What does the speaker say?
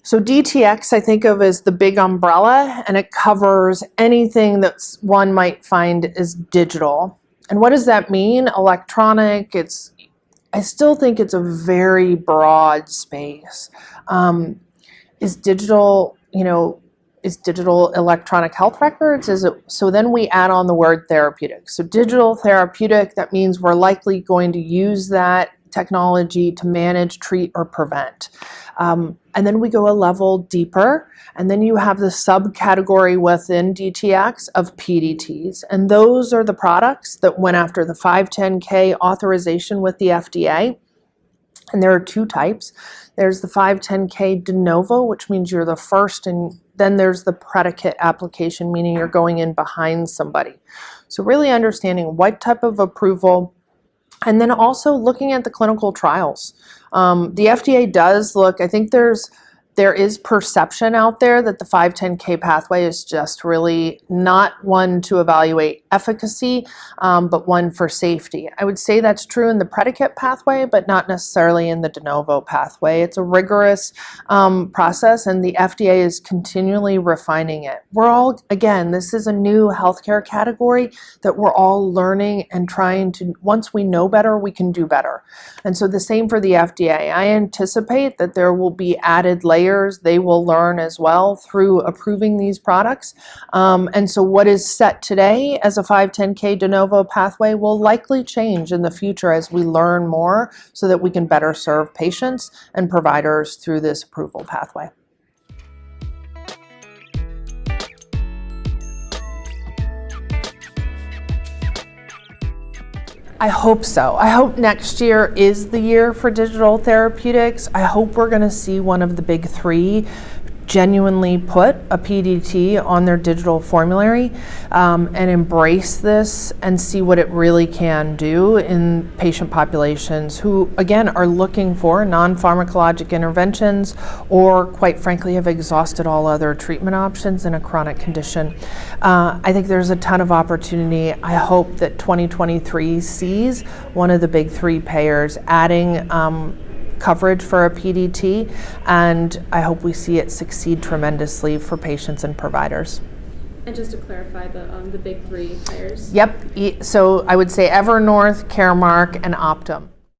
So DTX I think of as the big umbrella, and it covers anything that one might find is digital. And what does that mean? Electronic, I still think it's a very broad space. Is digital electronic health records? So then we add on the word therapeutic. So digital therapeutic, that means we're likely going to use that technology to manage, treat, or prevent. And then we go a level deeper, and then you have the subcategory within DTX of PDTs. And those are the products that went after the 510(k) authorization with the FDA. And there are two types. There's the 510(k) de novo, which means you're the first, and then there's the predicate application, meaning you're going in behind somebody. So really understanding what type of approval, and then also looking at the clinical trials. The FDA does look, I think there is perception out there that the 510(k) pathway is just really not one to evaluate efficacy, but one for safety. I would say that's true in the predicate pathway, but not necessarily in the de novo pathway. It's a rigorous process, and the FDA is continually refining it. Again, this is a new healthcare category that we're all learning and trying to, once we know better, we can do better. And so the same for the FDA. I anticipate that there will be added layers. They will learn as well through approving these products. And so what is set today as a 510(k) de novo pathway will likely change in the future as we learn more so that we can better serve patients and providers through this approval pathway. I hope so. I hope next year is the year for digital therapeutics. I hope we're going to see one of the big three genuinely put a PDT on their digital formulary and embrace this and see what it really can do in patient populations who, again, are looking for non-pharmacologic interventions or, quite frankly, have exhausted all other treatment options in a chronic condition. I think there's a ton of opportunity. I hope that 2023 sees one of the big three payers adding coverage for a PDT, and I hope we see it succeed tremendously for patients and providers. And just to clarify, the big three players? Yep, so I would say Evernorth, Caremark, and Optum.